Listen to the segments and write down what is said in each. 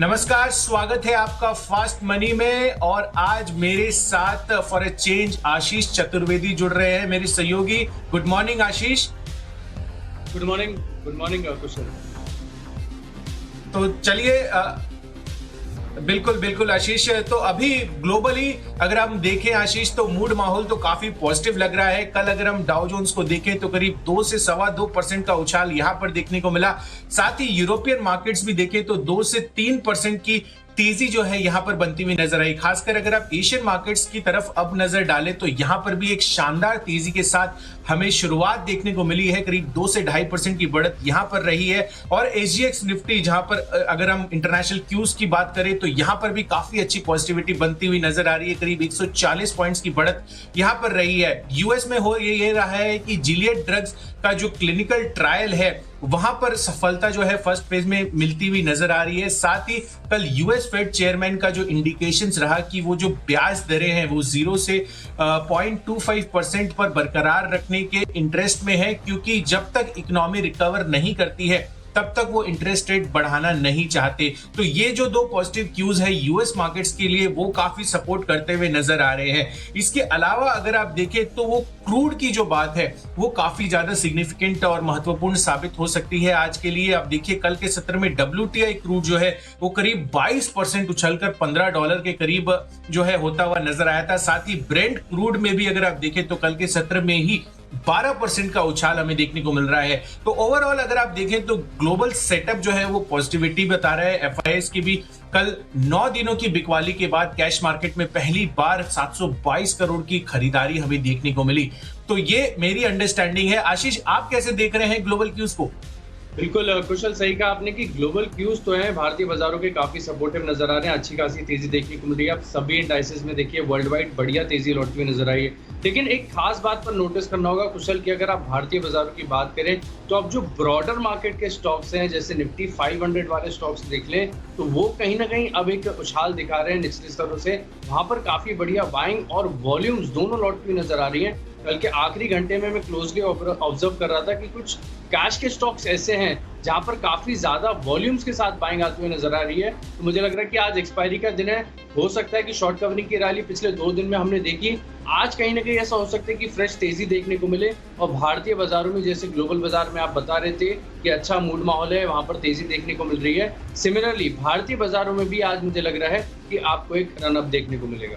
नमस्कार, स्वागत है आपका फास्ट मनी में। और आज मेरे साथ for a change Ashish Chaturvedi जुड़ रहे हैं, मेरे सहयोगी। गुड मॉर्निंग आशीष। गुड मॉर्निंग कुशल। तो चलिए बिल्कुल आशीष। तो अभी ग्लोबली अगर हम देखें आशीष, तो मूड माहौल तो काफी पॉजिटिव लग रहा है। कल अगर हम डाउ जोन्स को देखें तो करीब 2 से 2.25% का उछाल यहां पर देखने को मिला। साथ ही यूरोपियन मार्केट्स भी देखें तो 2 से 3% की तेजी जो है यहां पर बनती हुई नजर आई। खासकर अगर आप एशियन मार्केट्स की तरफ अब नजर डालें तो यहां पर भी एक शानदार तेजी के साथ हमें शुरुआत देखने को मिली है। करीब 2 से 2.5% की बढ़त यहां पर रही है। और एसजीएक्स निफ्टी, जहां पर अगर हम इंटरनेशनल क्यूज की बात करें तो यहां पर भी काफी अच्छी पॉजिटिविटी बनती हुई नजर आ रही है। करीब 140 पॉइंट्स की बढ़त यहां पर रही है। यूएस में हो ये रहा है कि जिलियड ड्रग्स का जो क्लिनिकल ट्रायल है वहां पर सफलता जो है फर्स्ट फेज में मिलती हुई नजर आ रही है। साथ ही कल यूएस फेड चेयरमैन का जो इंडिकेशंस रहा कि वो जो ब्याज दरें हैं वो 0 से 0.25% पर बरकरार रखने के इंटरेस्ट में है, क्योंकि जब तक इकोनॉमी रिकवर नहीं करती है तब तक वो इंटरेस्ट रेट बढ़ाना नहीं चाहते। तो ये जो 2 पॉजिटिव क्यूज है यूएस मार्केट्स के लिए, वो काफी सपोर्ट करते हुए नजर आ रहे हैं। इसके अलावा अगर आप देखें तो वो क्रूड की जो बात है वो काफी ज्यादा सिग्निफिकेंट और महत्वपूर्ण साबित हो सकती है आज के लिए। आप देखिए कल के सत्र में WTI क्रूड जो है वो करीब 22% उछलकर $15 के करीब जो है होता हुआ नजर आया था। साथ ही ब्रेंट क्रूड में भी अगर आप देखें तो कल के सत्र में ही 12% का उछाल हमें देखने को मिल रहा है। तो ओवरऑल अगर आप देखें तो ग्लोबल सेटअप जो है वो पॉजिटिविटी बता रहा है। एफआईआईज की भी कल 9 दिनों की बिकवाली के बाद कैश मार्केट में पहली बार 722 करोड़ की खरीदारी हमें देखने को मिली। तो ये मेरी अंडरस्टैंडिंग है। आशीष, आप कैसे देख रहे हैं ग्लोबल क्यूज को? बिल्कुल कुशल, सही कहा आपने कि ग्लोबल क्यूज तो है भारतीय बाजारों के काफी सपोर्टिव नजर आ रहे हैं। अच्छी खासी तेजी देखने को मिल रही है। आप सभी इंडाइसेस में देखिए वर्ल्ड वाइड बढ़िया तेजी लौटती हुई नजर आई है। लेकिन एक खास बात पर नोटिस करना होगा कुशल कि अगर आप भारतीय बाजारों की बात करें तो अब जो ब्रॉडर मार्केट के स्टॉक्स हैं, जैसे निफ्टी 500 वाले स्टॉक्स देख लें, तो वो कहीं ना कहीं अब एक उछाल दिखा रहे हैं निचले स्तरों से। वहां पर काफी बढ़िया बाइंग और वॉल्यूम्स दोनों लौटती हुई नजर आ रही है। कल के आखिरी घंटे में मैं क्लोजली ऑब्जर्व कर रहा था कि कुछ कैश के स्टॉक्स ऐसे हैं जहां पर काफी ज्यादा वॉल्यूम्स के साथ बाइंग आती हुई नजर आ रही है। तो मुझे लग रहा है कि आज एक्सपायरी का दिन है। हो सकता है कि शॉर्ट कवरिंग की रैली पिछले 2 दिन में हमने देखी, आज कहीं ना कहीं ऐसा हो सकता है कि फ्रेश तेजी देखने को मिले। और भारतीय बाजारों में, जैसे ग्लोबल बाजार में आप बता रहे थे कि अच्छा मूड माहौल है, वहां पर तेजी देखने को मिल रही है। सिमिलरली भारतीय बाजारों में भी आज मुझे लग रहा है कि आपको एक रनअप देखने को मिलेगा।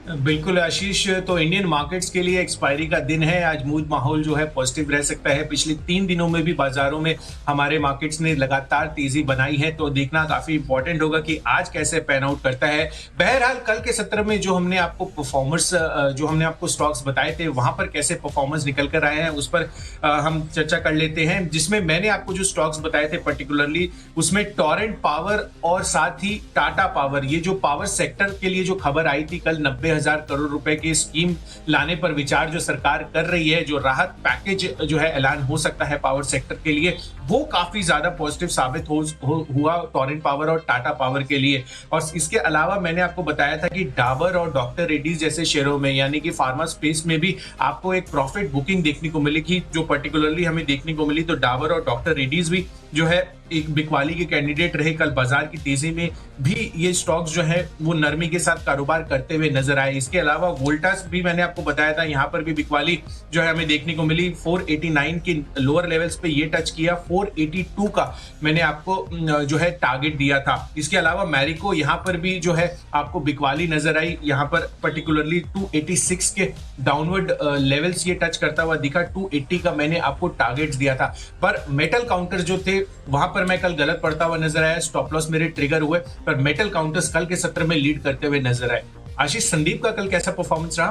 बिल्कुल आशीष, तो इंडियन मार्केट्स के लिए एक्सपायरी का दिन है। आज मूड माहौल जो है पॉजिटिव रह सकता है। पिछले 3 दिनों में भी बाजारों में हमारे मार्केट्स ने लगातार तेजी बनाई है, तो देखना काफी इंपॉर्टेंट होगा कि आज कैसे पैन आउट करता है। बहरहाल कल के सत्र में जो हमने आपको परफॉर्मर्स, जो हमने आपको स्टॉक्स बताए थे, वहां पर कैसे परफॉर्मेंस निकल कर आए हैं उस पर हम चर्चा कर लेते हैं। जिसमें मैंने आपको जो स्टॉक्स बताए थे पर्टिकुलरली, उसमें टोरेंट पावर और साथ ही टाटा पावर, ये जो पावर सेक्टर के लिए जो खबर आई थी कल 90,000 करोड़ रुपए की स्कीम लाने पर विचार जो सरकार कर रही है, जो राहत पैकेज जो है ऐलान हो सकता है पावर सेक्टर के लिए, वो काफी ज्यादा पॉजिटिव साबित हुआ टोरेंट पावर और टाटा पावर के लिए। और इसके अलावा मैंने आपको बताया था कि डाबर और डॉक्टर रेड्डीज जैसे शेयरों में, यानी कि फार्मा स्पेस में भी आपको एक प्रॉफिट बुकिंग देखने को मिलेगी, जो पर्टिकुलरली हमें देखने को मिली। तो डाबर और डॉक्टर रेड्डीज भी जो है एक बिकवाली के कैंडिडेट रहे। कल बाजार की तेजी में भी ये स्टॉक्स जो है वो नरमी के साथ कारोबार करते हुए नजर आए। इसके अलावा वोल्टास भी मैंने आपको बताया था, यहाँ पर भी बिकवाली जो है हमें देखने को मिली। 489 के लोअर लेवल्स पे ये टच किया। 482 का मैंने आपको जो है टारगेट दिया था। इसके अलावा मैरिको, यहाँ पर भी जो है आपको बिकवाली नजर आई। यहाँ पर पर्टिकुलरली 286 के डाउनवर्ड लेवल्स ये टच करता हुआ दिखा। 280 का मैंने आपको टारगेट दिया था। पर मेटल काउंटर जो थे वहां पर मैं कल गलत पड़ता हुआ नजर आया। स्टॉप लॉस मेरे ट्रिगर हुए, पर मेटल काउंटर्स कल के सत्र में लीड करते हुए नजर आए। आशीष, संदीप का कल कैसा परफॉर्मेंस रहा?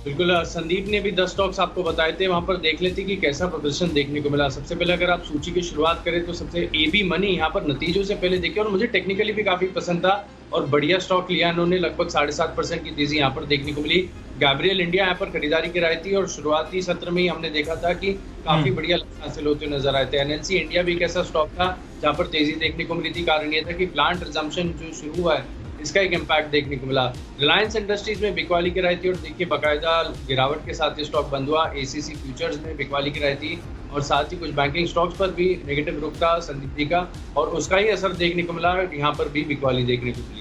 बिल्कुल, संदीप ने भी 10 स्टॉक्स आपको बताए थे, वहां पर देख लेते कि कैसा प्रदर्शन देखने को मिला। सबसे पहले अगर आप सूची की शुरुआत करें तो सबसे एबी मनी यहाँ पर नतीजों से पहले देखे, और मुझे टेक्निकली भी काफी पसंद था और बढ़िया स्टॉक लिया इन्होंने। लगभग 7.5% की तेजी यहाँ पर देखने को मिली। गैब्रियल इंडिया यहाँ पर खरीदारी की राय थी और शुरुआती सत्र में ही हमने देखा था कि काफी बढ़िया लक्ष्य हासिल होते नजर आए थे। एनएलसी इंडिया भी एक ऐसा स्टॉक था जहाँ पर तेजी देखने को मिली थी। कारण ये था कि प्लांट रिजम्पशन जो शुरू हुआ है इसका एक इम्पैक्ट देखने को मिला। रिलायंस इंडस्ट्रीज में बिकवाली की राय थी और देखिए बाकायदा गिरावट के साथ ये स्टॉक बंद हुआ। एसीसी फ्यूचर्स में बिकवाली की राय थी। और साथ ही कुछ बैंकिंग स्टॉक्स पर भी नेगेटिव रुख था संदीप जी का, और उसका ही असर देखने को मिला। यहाँ पर भी बिकवाली देखने को मिली।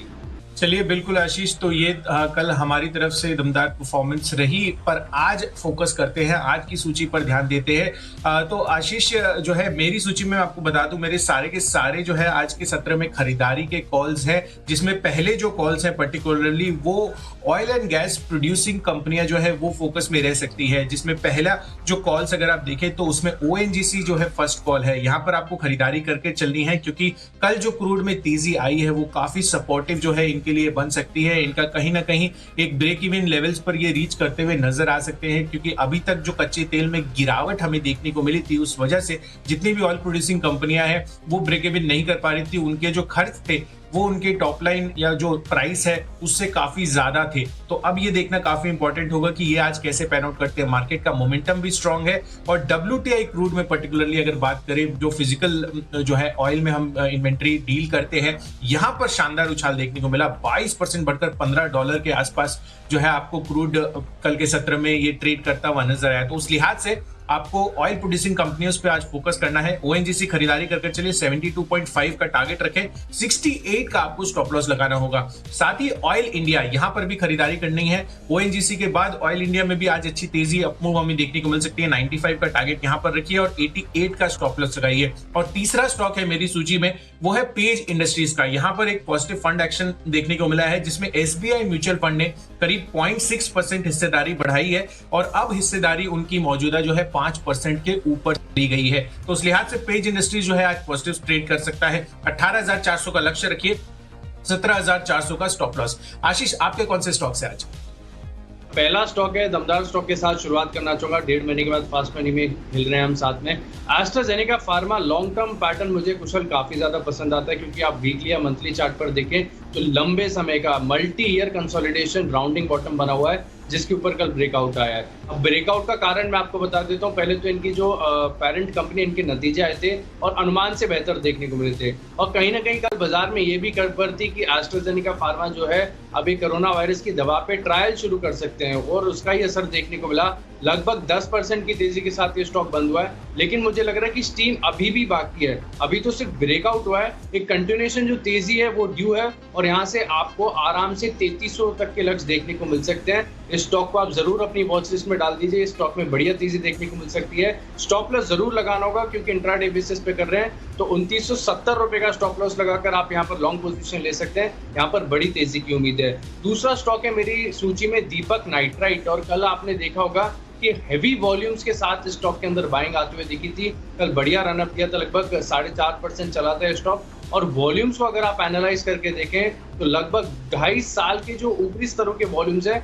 चलिए बिल्कुल आशीष, तो ये कल हमारी तरफ से दमदार परफॉर्मेंस रही, पर आज फोकस करते हैं, आज की सूची पर ध्यान देते हैं। तो आशीष जो है, मेरी सूची में आपको बता दूं, मेरे सारे के सारे जो है आज के सत्र में खरीदारी के कॉल्स हैं, जिसमें पहले जो कॉल्स हैं पर्टिकुलरली वो ऑयल एंड गैस प्रोड्यूसिंग कंपनियां जो है वो फोकस में रह सकती है। जिसमें पहला जो कॉल्स अगर आप देखें तो उसमें ONGC जो है फर्स्ट कॉल है। यहाँ पर आपको खरीदारी करके चलनी है, क्योंकि कल जो क्रूड में तेजी आई है वो काफी सपोर्टिव जो है इनके लिए बन सकती है। इनका कहीं ना कहीं एक ब्रेक इवन लेवल्स पर ये रीच करते हुए नजर आ सकते हैं, क्योंकि अभी तक जो कच्चे तेल में गिरावट हमें देखने को मिली थी, उस वजह से जितनी भी ऑयल प्रोड्यूसिंग कंपनियां हैं वो ब्रेक इवन नहीं कर पा रही थी। उनके जो खर्च थे वो उनके टॉप लाइन या जो प्राइस है उससे काफी ज्यादा थे। तो अब ये देखना काफी इंपॉर्टेंट होगा कि ये आज कैसे पैन आउट करते हैं। मार्केट का मोमेंटम भी स्ट्रांग है, और WTI क्रूड में पर्टिकुलरली अगर बात करें, जो फिजिकल जो है ऑयल में हम इन्वेंट्री डील करते हैं, यहां पर शानदार उछाल देखने को मिला। 22% बढ़कर $15 के आसपास जो है आपको क्रूड कल के सत्र में ये ट्रेड करता हुआ नजर आया। तो उस लिहाज से आपको ऑयल प्रोड्यूसिंग कंपनियों पे आज फोकस करना है। ONGC खरीदारी करके चलिए, 72.5 का टारगेट रखें, 68 का आपको स्टॉप लॉस लगाना होगा। साथ ही ऑयल इंडिया, यहां पर भी खरीदारी करनी है। ONGC के बाद ऑयल इंडिया में भी आज अच्छी तेजी अपमूव हमें देखने को मिल सकती है। 95 का टारगेट यहां पर रखिए और 88 का स्टॉप लॉस लगाइए। और तीसरा स्टॉक है मेरी सूची में, वो है पेज इंडस्ट्रीज का। यहां पर एक पॉजिटिव फंड एक्शन देखने को मिला है, जिसमें SBI म्यूचुअल फंड ने करीब 0.6% हिस्सेदारी बढ़ाई है, और अब हिस्सेदारी उनकी मौजूदा जो है 5% के ऊपर दी गई है। तो उस लिहाज से पेज इंडस्ट्रीज जो है आज पॉजिटिव ट्रेड कर सकता है। 18,400 का लक्ष्य रखिए, 17,400 का स्टॉप लॉस। आशीष, आपके कौन से स्टॉक्स है आज? पहला स्टॉक है, दमदार स्टॉक के साथ शुरुआत करना चाहूंगा। 1.5 महीने के बाद फास्ट मनी में मिल रहे हैं हम साथ में। AstraZeneca pharma long term pattern मुझे कुशल काफी ज्यादा पसंद आता है, क्योंकि आप वीकली या मंथली चार्ट पर देखें तो लंबे समय का multi year consolidation rounding bottom बना हुआ है, जिसके ऊपर कल ब्रेकआउट आया है। अब ब्रेकआउट का कारण मैं आपको बता देता हूँ। पहले तो इनकी जो पेरेंट कंपनी, इनके नतीजे आए थे और अनुमान से बेहतर देखने को मिले थे, और कहीं ना कहीं कल बाजार में ये भी खबर थी कि एस्ट्राजेनेका फार्मा जो है अभी कोरोना वायरस की दवा पे ट्रायल शुरू कर सकते हैं, और उसका ही असर देखने को मिला। लगभग 10% की तेजी के साथ ये स्टॉक बंद हुआ है, लेकिन मुझे लग रहा है कि स्टीम अभी भी बाकी है। अभी तो सिर्फ ब्रेकआउट हुआ है, एक कंटिन्यूएशन जो तेजी है वो ड्यू है, और यहाँ से आपको आराम से 3300 तक के लक्ष्य देखने को मिल सकते हैं। इस स्टॉक को आप जरूर अपनी वॉच लिस्ट में डाल दीजिए। इस स्टॉक में बढ़िया तेजी देखने को मिल सकती है। स्टॉप लॉस जरूर लगाना होगा, क्योंकि इंट्राडे बेसिस पे कर रहे हैं, तो 2970 रुपए का स्टॉप लॉस लगाकर आप यहाँ पर लॉन्ग पोजीशन ले सकते हैं। यहाँ पर बड़ी तेजी की उम्मीद है। दूसरा स्टॉक है मेरी सूची में दीपक नाइट्राइट, और कल आपने देखा होगा कि हैवी वॉल्यूम्स के साथ स्टॉक के अंदर बाइंग आते हुए दिखी थी। कल बढ़िया रनअप किया था, लगभग 4.5% चला था स्टॉक, और वॉल्यूम्स को अगर आप एनालाइज करके देखें तो लगभग 2.5 साल के जो ऊपरी स्तरों के वॉल्यूम्स है,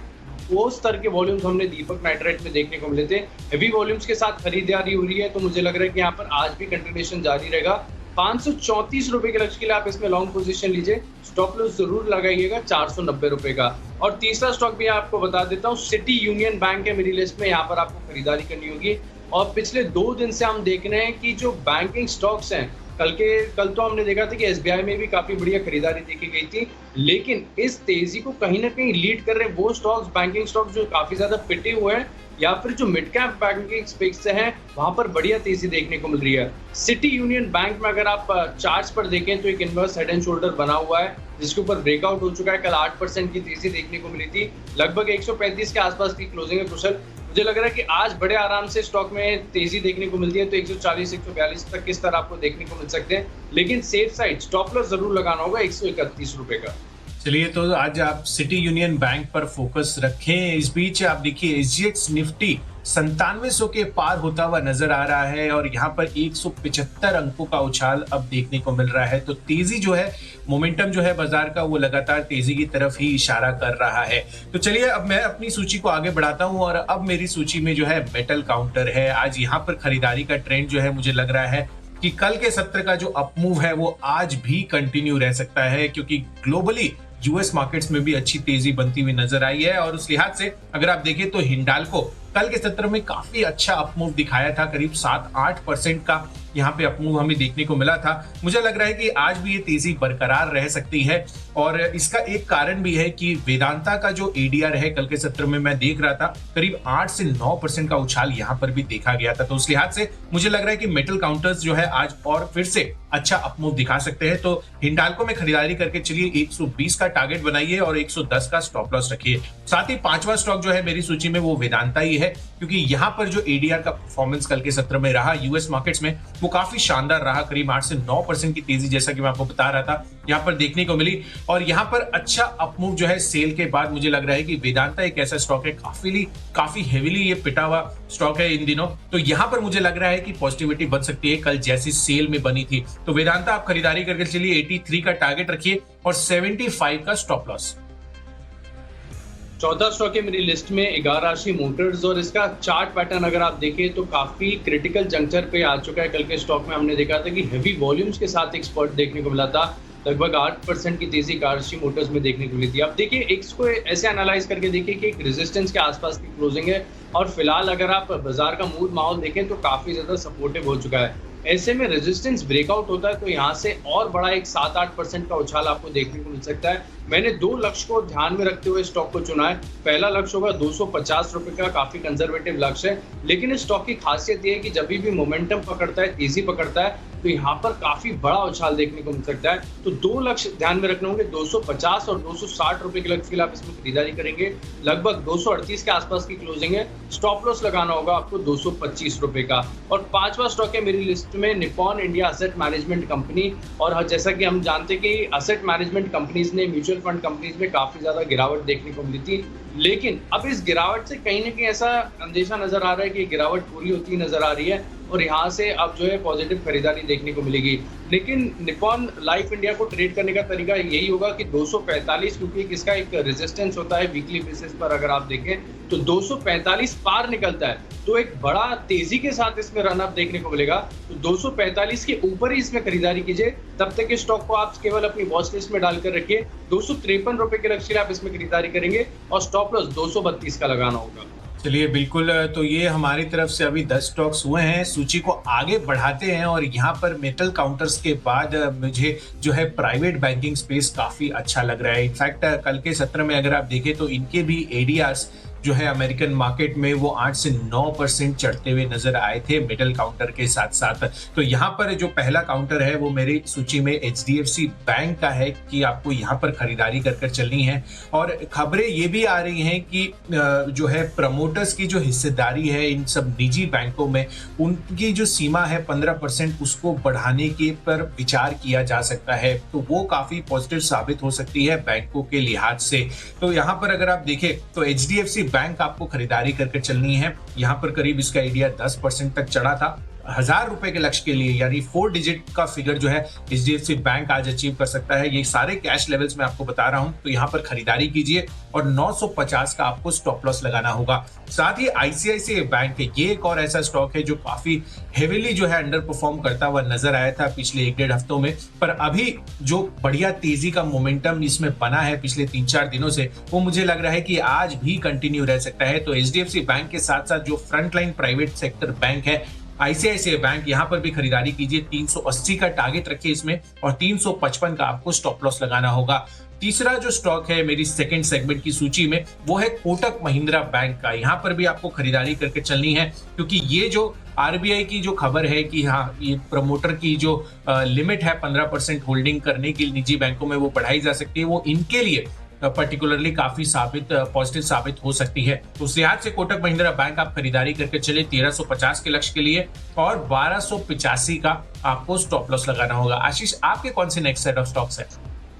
वो स्तर के वॉल्यूम्स हमने दीपक नाइट्राइट में देखने को मिले थे। हैवी वॉल्यूम्स के साथ खरीदारी हो रही है, तो मुझे लग रहा है कि यहाँ पर आज भी कंटिन्यूएशन जारी रहेगा। 534 रुपए के लक्ष्य के लिए आप इसमें लॉन्ग पोजीशन लीजिए। स्टॉप लॉस जरूर लगाइएगा 490 रुपए का। और तीसरा स्टॉक भी आपको बता देता हूँ, सिटी यूनियन बैंक है मेरी लिस्ट में। यहाँ पर आपको खरीदारी करनी होगी, और पिछले 2 दिन से हम देख रहे हैं कि जो बैंकिंग स्टॉक्स हैं, कल तो हमने देखा था कि SBI में भी काफी बढ़िया खरीदारी देखी गई थी, लेकिन इस तेजी को कहीं ना कहीं लीड कर रहे वो स्टॉक्स, बैंकिंग स्टॉक्स जो काफी ज्यादा पिटे हुए हैं, या फिर जो मिड कैप बैंकिंग स्पेस से हैं, वहां पर बढ़िया तेजी देखने को मिल रही है। सिटी यूनियन बैंक में अगर आप चार्ट्स पर देखें तो एक इनवर्स हेड एंड शोल्डर बना हुआ है, जिसके ऊपर ब्रेकआउट हो चुका है। कल 8% की तेजी देखने को मिली थी, लगभग 135 के आसपास की क्लोजिंग है कुशल। मुझे लग रहा है कि आज बड़े आराम से स्टॉक में तेजी देखने को मिलती है, तो 140 142 तक किस तरह आपको देखने को मिल सकते हैं, लेकिन सेफ साइड स्टॉप लॉस जरूर लगाना होगा 131 रुपए का। चलिए, तो आज आप सिटी यूनियन बैंक पर फोकस रखें। इस बीच आप देखिए SGX निफ्टी 9700 के पार होता हुआ नजर आ रहा है, और यहाँ पर 175 अंकों का उछाल अब देखने को मिल रहा है। तो तेजी जो है, मोमेंटम जो है बाजार का, वो लगातार तेजी की तरफ ही इशारा कर रहा है। तो चलिए, अब मैं अपनी सूची को आगे बढ़ाता हूं, और अब मेरी सूची में जो है मेटल काउंटर है। आज यहाँ पर खरीदारी का ट्रेंड जो है, मुझे लग रहा है कि कल के सत्र का जो अपमूव है वो आज भी कंटिन्यू रह सकता है, क्योंकि ग्लोबली US मार्केट्स में भी अच्छी तेजी बनती हुई नजर आई है। और उस लिहाज से अगर आप देखें तो हिंडाल्को कल के सत्र में काफी अच्छा अपमूव दिखाया था, करीब 7-8% का यहाँ पे अपमूव हमें देखने को मिला था। मुझे लग रहा है कि आज भी ये तेजी बरकरार रह सकती है और इसका एक कारण भी है कि वेदांता का जो एडीआर है कल के सत्र में मैं देख रहा था करीब 8 से 9% का उछाल यहाँ पर भी देखा गया था। तो उस लिहाज से मुझे लग रहा है कि मेटल काउंटर्स जो है आज और फिर से अच्छा अपमूव दिखा सकते हैं। तो हिंडाल्को में खरीदारी करके चलिए 120 का टारगेट बनाइए और 110 का स्टॉप लॉस रखिए। साथ ही पांचवा स्टॉक जो है मेरी सूची में वो वेदांता ही है, क्योंकि यहाँ पर जो एडीआर का परफॉर्मेंस कल के सत्र में रहा यूएस मार्केट्स में वो काफी शानदार रहा। करीब 8 से 9% की तेजी जैसा कि मैं आपको बता रहा था यहाँ पर देखने को मिली और यहाँ पर अच्छा अपमूव जो है सेल के बाद मुझे लग रहा है कि वेदांता एक ऐसा स्टॉक है काफी हेवीली ये पिटा हुआ स्टॉक है इन दिनों। तो यहाँ पर मुझे लग रहा है कि पॉजिटिविटी बन सकती है कल जैसी सेल में बनी थी। तो वेदांता आप खरीदारी करके चलिए 83 का टारगेट रखिए और 75 का स्टॉप लॉस। चौथा स्टॉक है मेरी लिस्ट में इगाराशी मोटर्स और इसका चार्ट पैटर्न अगर आप देखें तो काफी क्रिटिकल जंक्चर पे आ चुका है। कल के स्टॉक में हमने देखा था कि हेवी वॉल्यूम्स के साथ एक स्पॉट देखने को मिला था, लगभग 8% की तेजी इगाराशी मोटर्स में देखने को मिली थी। अब देखिए इसको ऐसे एनालाइज करके देखिए कि एक रेजिस्टेंस के आसपास की क्लोजिंग है और फिलहाल अगर आप बाजार का मूड माहौल देखें तो काफी ज्यादा सपोर्टिव हो चुका है। ऐसे में रेजिस्टेंस ब्रेकआउट होता है तो यहाँ से और बड़ा एक 7-8% का उछाल आपको देखने को मिल सकता है। मैंने दो लक्ष्य को ध्यान में रखते हुए स्टॉक को चुना है। पहला लक्ष्य होगा 250 रुपए का, काफी कंजर्वेटिव लक्ष्य है, लेकिन इस स्टॉक की खासियत ये है कि जब भी मोमेंटम पकड़ता है, तेजी पकड़ता है, तो यहाँ पर काफी बड़ा उछाल देखने को मिल सकता है। तो दो लक्ष्य ध्यान में रखने होंगे, 250 और 260 रुपए के लक्ष्य के लिए आप इसमें खरीदारी करेंगे। लगभग 238 के आसपास की क्लोजिंग है। स्टॉप लॉस लगाना होगा आपको 225 रुपए का। और पांचवा स्टॉक है मेरी लिस्ट में Nippon India asset management company. और जैसा कि हम जानते हैं कि एसेट मैनेजमेंट कंपनीज ने म्यूचुअल फंड कंपनीज में काफी ज्यादा गिरावट देखने को मिली थी, लेकिन अब इस गिरावट से कहीं ना कहीं ऐसा अंदेशा नजर आ रहा है कि गिरावट पूरी होती नजर आ रही है और यहाँ से अब जो है पॉजिटिव खरीदारी देखने को मिलेगी। लेकिन निप्पॉन लाइफ इंडिया को ट्रेड करने का तरीका यही होगा कि 245, क्योंकि इसका एक रेजिस्टेंस होता है वीकली बेसिस पर, अगर आप देखें तो 245 पार निकलता है तो एक बड़ा तेजी के साथ इसमें रनअप देखने को मिलेगा। तो 245 के ऊपर ही इसमें खरीदारी कीजिए। तब तक इस स्टॉक को आप केवल अपनी वॉच लिस्ट में डालकर रखिए। 253 रुपए के लक्ष्य आप इसमें खरीदारी करेंगे और स्टॉप लॉस 232 का लगाना होगा। चलिए बिल्कुल, तो ये हमारी तरफ से अभी 10 स्टॉक्स हुए हैं। सूची को आगे बढ़ाते हैं और यहाँ पर मेटल काउंटर्स के बाद मुझे जो है प्राइवेट बैंकिंग स्पेस काफी अच्छा लग रहा है। इनफैक्ट कल के सत्र में अगर आप देखें तो इनके भी एडीआर्स जो है अमेरिकन मार्केट में वो 8 से 9% चढ़ते हुए नजर आए थे मेटल काउंटर के साथ साथ। तो यहाँ पर जो पहला काउंटर है वो मेरी सूची में एचडीएफसी बैंक का है कि आपको यहाँ पर खरीदारी कर चलनी है। और खबरें ये भी आ रही हैं कि जो है प्रमोटर्स की जो हिस्सेदारी है इन सब निजी बैंकों में, उनकी जो सीमा है 15%, उसको बढ़ाने के पर विचार किया जा सकता है। तो वो काफी पॉजिटिव साबित हो सकती है बैंकों के लिहाज से। तो यहाँ पर अगर आप देखें तो एचडीएफसी बैंक आपको खरीदारी करके चलनी है। यहाँ पर करीब इसका एडीआर 10% तक चढ़ा था। 1000 रुपए के लक्ष्य के लिए यानी 4 डिजिट का फिगर जो है एचडीएफसी बैंक आज अचीव कर सकता है। ये सारे कैश लेवल्स में आपको बता रहा हूं, तो यहाँ पर खरीदारी कीजिए और 950 का आपको स्टॉप लॉस लगाना होगा। साथ ही आईसीआईसीआई बैंक है, ये एक और ऐसा स्टॉक है जो काफी हेवीली जो है अंडर परफॉर्म करता हुआ नजर आया था पिछले 1-1.5 हफ्तों में, पर अभी जो बढ़िया तेजी का मोमेंटम इसमें बना है पिछले 3-4 दिनों से, वो मुझे लग रहा है कि आज भी कंटिन्यू रह सकता है। तो एचडीएफसी बैंक के साथ साथ जो फ्रंटलाइन प्राइवेट सेक्टर बैंक है आईसीआईसीआई बैंक, यहां पर भी खरीदारी कीजिए। 380 का टारगेट रखिए इसमें और 355 का आपको स्टॉप लॉस लगाना होगा। तीसरा जो स्टॉक है मेरी सेकंड सेगमेंट की सूची में वो है कोटक महिंद्रा बैंक का। यहां पर भी आपको खरीदारी करके चलनी है, क्योंकि ये जो आरबीआई की जो खबर है कि हाँ ये प्रमोटर की जो लिमिट है 15% होल्डिंग करने की निजी बैंकों में वो बढ़ाई जा सकती है, वो इनके लिए पर्टिकुलरली काफी पॉजिटिव साबित हो सकती है। तो उस लिहाज से कोटक महिंद्रा बैंक आप खरीदारी करके चले 1350 के लक्ष्य के लिए और 1285 का आपको स्टॉप लॉस लगाना होगा। आशीष, आपके कौन से नेक्स्ट सेट ऑफ स्टॉक्स है?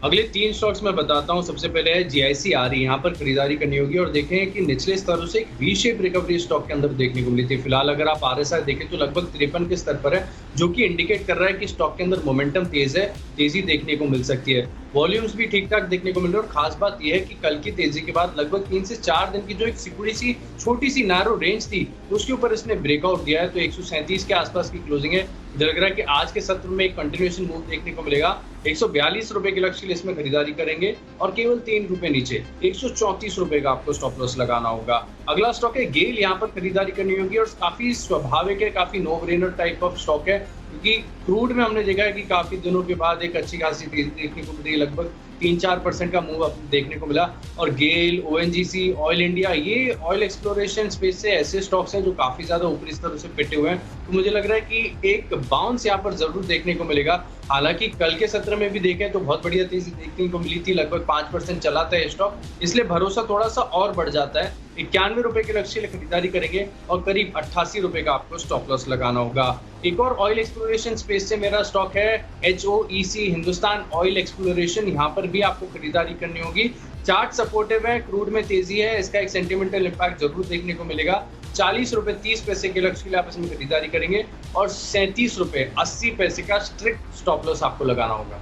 अगले 3 स्टॉक्स मैं बताता हूं। सबसे पहले है जीआईसी आरई, यहाँ पर खरीदारी करनी होगी और देखें कि निचले स्तरों से एक वी शेप रिकवरी स्टॉक के अंदर देखने को मिली थी। फिलहाल अगर आप आरएसआई देखें तो लगभग 53 के स्तर पर है, जो कि इंडिकेट कर रहा है कि स्टॉक के अंदर मोमेंटम तेज है, तेजी देखने को मिल सकती है। वॉल्यूम्स भी ठीक ठाक देखने को मिल रहे हैं और खास बात यह है कि कल की तेजी के बाद लगभग 3 से 4 दिन की जो एक सिकुड़ी सी छोटी सी नैरो रेंज थी उसके ऊपर इसने ब्रेकआउट दिया है। तो 137 के आसपास की क्लोजिंग है। लग रहा है कि आज के सत्र में एक कंटिन्यूएशन मूव देखने को मिलेगा। 142 रुपए के लक्ष्य के लिए इसमें खरीदारी करेंगे और केवल 3 रुपए नीचे 134 रुपए का आपको स्टॉप लॉस लगाना होगा। अगला स्टॉक है गेल, यहाँ पर खरीदारी करनी होगी और काफी स्वाभाविक है, काफी no brainer type of stock है। क्योंकि क्रूड में हमने देखा है कि काफ़ी दिनों के बाद एक अच्छी खासी तेज़ी देखने को मिली, लगभग 3-4% का मूव देखने को मिला। और गेल, ओएनजीसी, ऑयल इंडिया, ये ऑयल एक्सप्लोरेशन स्पेस से ऐसे स्टॉक्स हैं जो काफ़ी ज़्यादा ऊपरी स्तरों से पिटे हुए हैं। तो मुझे लग रहा है कि एक बाउंस यहाँ पर ज़रूर देखने को मिलेगा। हालांकि कल के सत्र में भी देखें तो बहुत बढ़िया तेजी देखने को मिली थी, लगभग 5% चला था ये स्टॉक, इसलिए भरोसा थोड़ा सा और बढ़ जाता है। 91 रुपए के लक्ष्य लिए खरीदारी करेंगे और करीब 88 रुपए का आपको स्टॉप लॉस लगाना होगा। एक और ऑयल एक्सप्लोरेशन स्पेस से मेरा स्टॉक है HOEC, हिंदुस्तान ऑयल एक्सप्लोरेशन। यहाँ पर भी आपको खरीदारी करनी होगी। चार्ट सपोर्टिव है, क्रूड में तेजी है, इसका एक सेंटिमेंटल इम्पैक्ट जरूर देखने को मिलेगा। 40 रुपए 30 पैसे के लक्ष्य के लिए आप इसमें खरीदारी करेंगे और 37 रुपए 80 पैसे का स्ट्रिक्ट स्टॉप लॉस आपको लगाना होगा।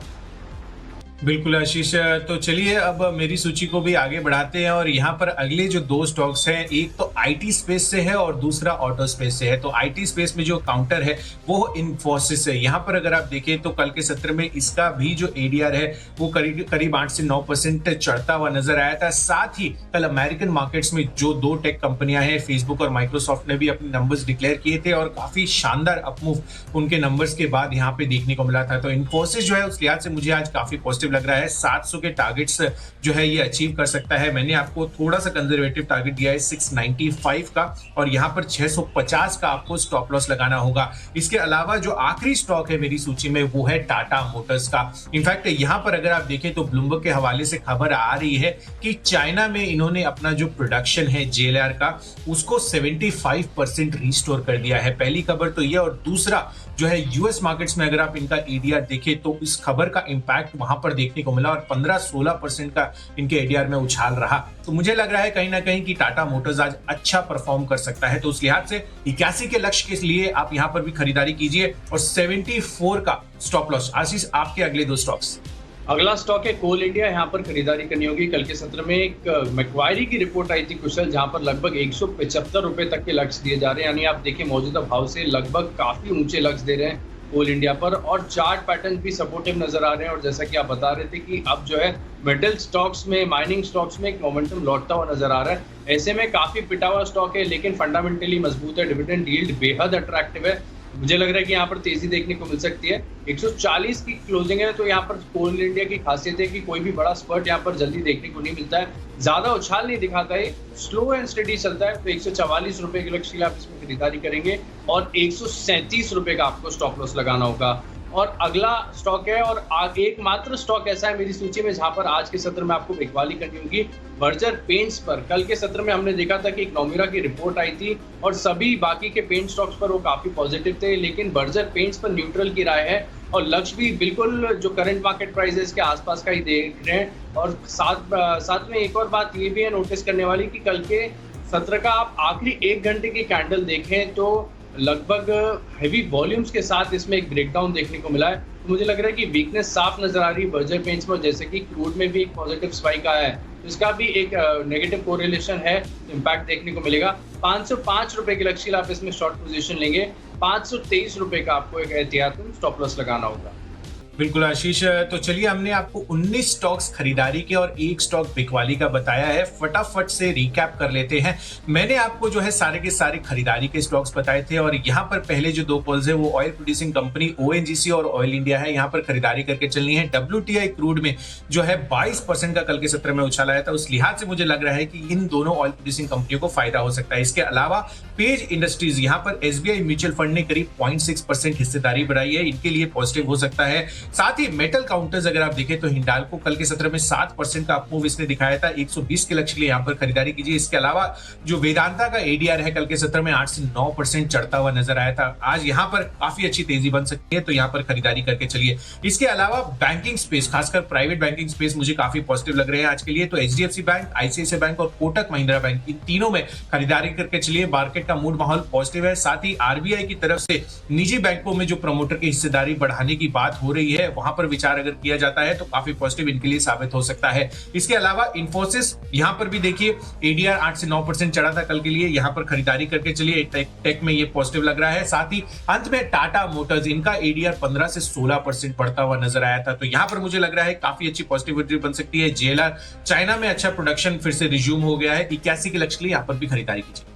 बिल्कुल आशीष, तो चलिए अब मेरी सूची को भी आगे बढ़ाते हैं और यहाँ पर अगले जो दो स्टॉक्स हैं, एक तो आईटी स्पेस से है और दूसरा ऑटो स्पेस से है। तो आईटी स्पेस में जो काउंटर है वो इन्फोसिस है। यहाँ पर अगर आप देखें तो कल के सत्र में इसका भी जो एडीआर है वो करीब 8 से 9% चढ़ता हुआ नजर आया था। साथ ही कल अमेरिकन मार्केट्स में जो दो टेक कंपनियां हैं, फेसबुक और माइक्रोसॉफ्ट ने भी अपने नंबर्स डिक्लेयर किए थे और काफी शानदार अपमूव उनके नंबर्स के बाद यहाँ पे देखने को मिला था। तो इन्फोसिस जो है उस लिहाज से मुझे आज काफी पॉजिटिव लग रहा है। 700 के टारगेट्स जो है ये अचीव कर सकता है। मैंने आपको थोड़ा सा कंजर्वेटिव टारगेट दिया है 695 का और यहाँ पर 650 का आपको स्टॉप लॉस लगाना होगा। इसके अलावा जो आखिरी स्टॉक है मेरी सूची में वो है टाटा मोटर्स का। इनफैक्ट यहाँ पर अगर आप देखें तो ब्लूमबर्ग के हवाले से खबर आ रही है कि चाइना में इन्होंने अपना जो प्रोडक्शन है JLR का उसको 75% रिस्टोर कर दिया है। पहली खबर तो ये, और दूसरा जो है यूएस मार्केट्स में अगर आप इनका एडीआर देखें तो इस खबर का इंपैक्ट वहां पर देखने को मिला और 15-16% का इनके एडीआर में उछाल रहा। तो मुझे लग रहा है कहीं ना कहीं कि टाटा मोटर्स आज अच्छा परफॉर्म कर सकता है। तो उस लिहाज से 81 के लक्ष्य के लिए आप यहां पर भी खरीदारी कीजिए और 74 का स्टॉप लॉस। आशीष, आपके अगले दो स्टॉक्स। अगला स्टॉक है कोल इंडिया। यहाँ पर खरीदारी करनी होगी। कल के सत्र में एक मैक्वायरी की रिपोर्ट आई थी कुशल, जहां पर लगभग 175 रुपए तक के लक्ष्य दिए जा रहे हैं। यानी आप देखिए मौजूदा भाव से लगभग काफी ऊंचे लक्ष्य दे रहे हैं कोल इंडिया पर, और चार्ट पैटर्न भी सपोर्टिव नजर आ रहे हैं। और जैसा कि आप बता रहे थे कि अब जो है मेटल स्टॉक्स में, माइनिंग स्टॉक्स में एक मोमेंटम लौटता हुआ नजर आ रहा है। ऐसे में काफी पिटा हुआ स्टॉक है लेकिन फंडामेंटली मजबूत है, डिविडेंड यील्ड बेहद अट्रैक्टिव है। मुझे लग रहा है कि यहाँ पर तेजी देखने को मिल सकती है। 140 की क्लोजिंग है, तो यहाँ पर कोल इंडिया की खासियत है कि कोई भी बड़ा स्पर्ट यहाँ पर जल्दी देखने को नहीं मिलता है, ज्यादा उछाल नहीं दिखाता है, स्लो एंड स्टेडी चलता है। तो 144 रुपए के लक्ष्य के लिए आप इसमें खरीदारी करेंगे और 137 रुपए का आपको स्टॉप लॉस लगाना होगा। और अगला स्टॉक है, और एकमात्र स्टॉक ऐसा है मेरी सूची में जहां पर आज के सत्र में आपको बिकवाली करनी होगी, बर्जर पेंट्स पर। कल के सत्र में हमने देखा था कि एक नोमिरा की रिपोर्ट आई थी और सभी बाकी के पेंट स्टॉक्स पर वो काफी पॉजिटिव थे, लेकिन बर्जर पेंट्स पर न्यूट्रल की राय है और लक्ष्य भी बिल्कुल जो करंट मार्केट प्राइस के आसपास का ही देख रहे हैं। और साथ में एक और बात ये भी है नोटिस करने वाली कि कल के सत्र का आप आखिरी 1 घंटे की कैंडल देखें तो लगभग हैवी वॉल्यूम्स के साथ इसमें एक ब्रेकडाउन देखने को मिला है। तो मुझे लग रहा है कि वीकनेस साफ नजर आ रही है बर्जर पेंट्स में, जैसे कि क्रूड में भी एक पॉजिटिव स्पाइक आया है, तो इसका भी एक नेगेटिव कोरिलेशन है, इम्पैक्ट देखने को मिलेगा। 505 रुपए के लक्ष्य आप इसमें शॉर्ट पोजीशन लेंगे, 523 रुपए का आपको एक एहतियातन स्टॉप लॉस लगाना होगा। बिल्कुल आशीष, तो चलिए हमने आपको 19 स्टॉक्स खरीदारी के और 1 स्टॉक बिकवाली का बताया है। फटाफट से रिकैप कर लेते हैं। मैंने आपको जो है सारे के सारे खरीदारी के स्टॉक्स बताए थे और यहाँ पर पहले जो दो कॉल्स है वो ऑयल प्रोड्यूसिंग कंपनी ONGC और ऑयल इंडिया है। यहाँ पर खरीदारी करके चलनी है। WTI क्रूड में जो है 22% का कल के सत्र में उछाल आया था, उस लिहाज से मुझे लग रहा है कि इन दोनों ऑयल प्रोड्यूसिंग कंपनियों को फायदा हो सकता है। इसके अलावा पेज इंडस्ट्रीज, यहाँ पर SBI म्यूचुअल फंड ने करीब 0.6% हिस्सेदारी बढ़ाई है, इनके लिए पॉजिटिव हो सकता है। साथ ही मेटल काउंटर्स अगर आप देखें तो हिंडाल्को कल के सत्र में 7% का अपमूव इसने दिखाया था, 120 के लक्ष्य के लिए यहाँ पर खरीदारी कीजिए। इसके अलावा जो वेदांता का एडीआर है कल के सत्र में 8 से 9% चढ़ता हुआ नजर आया था, आज यहाँ पर काफी अच्छी तेजी बन सकती है, तो यहाँ पर खरीदारी करके चलिए। इसके अलावा बैंकिंग स्पेस, खासकर प्राइवेट बैंकिंग स्पेस मुझे काफी पॉजिटिव लग रहे हैं आज के लिए, तो HDFC बैंक, ICICI बैंक और कोटक महिंद्रा बैंक, इन तीनों में खरीदारी करके चलिए। मार्केट का मूड माहौल पॉजिटिव है। साथ ही RBI की तरफ से निजी बैंकों में जो प्रमोटर की हिस्सेदारी बढ़ाने की बात हो रही है वहां पर विचार अगर किया जाता है तो काफी पॉजिटिव इनके लिए साबित हो सकता है। इसके अलावा इन्फोसिस, यहां पर भी देखिए एडीआर 8 से 9% चढ़ा था कल के लिए, यहां पर खरीदारी करके चलिए। टेक में ये पॉजिटिव लग रहा है। साथ ही अंत में टाटा मोटर्स, इनका एडीआर 15 से 16% बढ़ता हुआ नजर आया था, तो यहां पर मुझे लग रहा है काफी अच्छी पॉजिटिविटी बन सकती है। JLR चाइना में अच्छा प्रोडक्शन फिर से रिज्यूम हो गया है, 81 के लक्ष्य के लिए यहां पर भी खरीदारी कीजिए।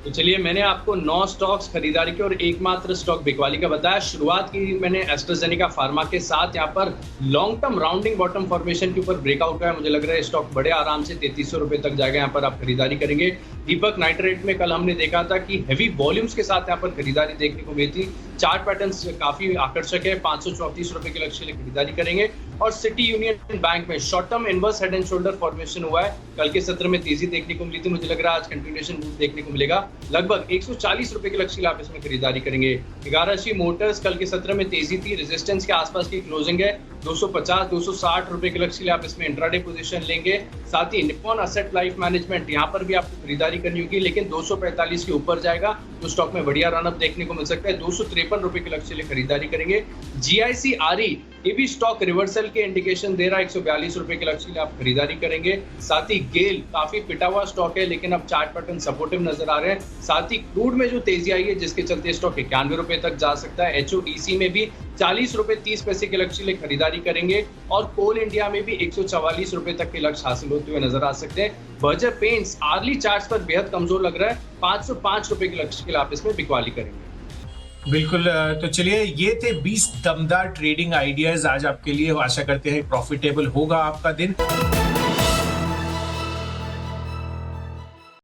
तो चलिए, मैंने आपको 9 स्टॉक्स खरीदारी के और एकमात्र स्टॉक बिकवाली का बताया। शुरुआत की मैंने एस्ट्राजेनेका फार्मा के साथ। यहाँ पर long term rounding bottom formation के ऊपर ब्रेकआउट है। मुझे लग रहा है स्टॉक बड़े आराम से 3300 रुपए तक जाएगा। यहाँ पर आप खरीदारी करेंगे। दीपक नाइट्रेट में कल हमने देखा था कि हेवी वॉल्यूम्स के साथ यहाँ पर खरीदारी देखने को मिली थी। चार्ट पैटर्न्स काफी आकर्षक है। 534 रुपए के लक्ष्य के लिए खरीदारी करेंगे। और सिटी यूनियन बैंक में short term inverse head and shoulder formation हुआ है। कल के सत्र में तेजी देखने को मिली थी। मुझे लग रहा है आज कंटिन्यूएशन मूव देखने को मिलेगा। लगभग 140 रुपए के लक्ष्य आप इसमें खरीदारी करेंगे। 11 मोटर्स कल के सत्र में तेजी थी। रेजिस्टेंस के आसपास की क्लोजिंग है। 250-260 रुपए के लक्ष्य आप इसमें इंट्राडे पोजीशन लेंगे। साथ ही निप्पॉन एसेट लाइफ मैनेजमेंट, यहाँ पर भी आपको खरीदारी करनी होगी, लेकिन 245 के ऊपर जाएगा तो स्टॉक में बढ़िया रनअप देखने को मिल सकता है। 253 रुपए के लक्ष्य लिए खरीदारी करेंगे। जीआईसी आरई, ये भी स्टॉक रिवर्सल के इंडिकेशन दे रहा है। 142 रुपए के लक्ष्य लिए आप खरीदारी करेंगे। साथ ही गेल काफी पिटा हुआ स्टॉक है, लेकिन अब चार्ट पैटर्न सपोर्टिव नजर आ रहे हैं। साथ ही क्रूड में जो तेजी आई है, जिसके चलते स्टॉक 91 रुपए तक जा सकता है। एचओईसी में भी 40 रुपए 30 पैसे के लक्ष्य लिए खरीदारी करेंगे। और कोल इंडिया में भी 144 रुपए तक के लक्ष्य हासिल होते हुए नजर आ सकते हैं। बर्जर पेंट्स आर्ली चार्ट्स पर बेहद कमजोर लग रहा है। 505 रुपए के लक्ष्य के लिए आप इसमें बिकवाली करेंगे। बिल्कुल। तो चलिए, ये थे 20 दमदार ट्रेडिंग आइडियाज आज आपके लिए। आशा करते हैं प्रॉफिटेबल होगा आपका दिन।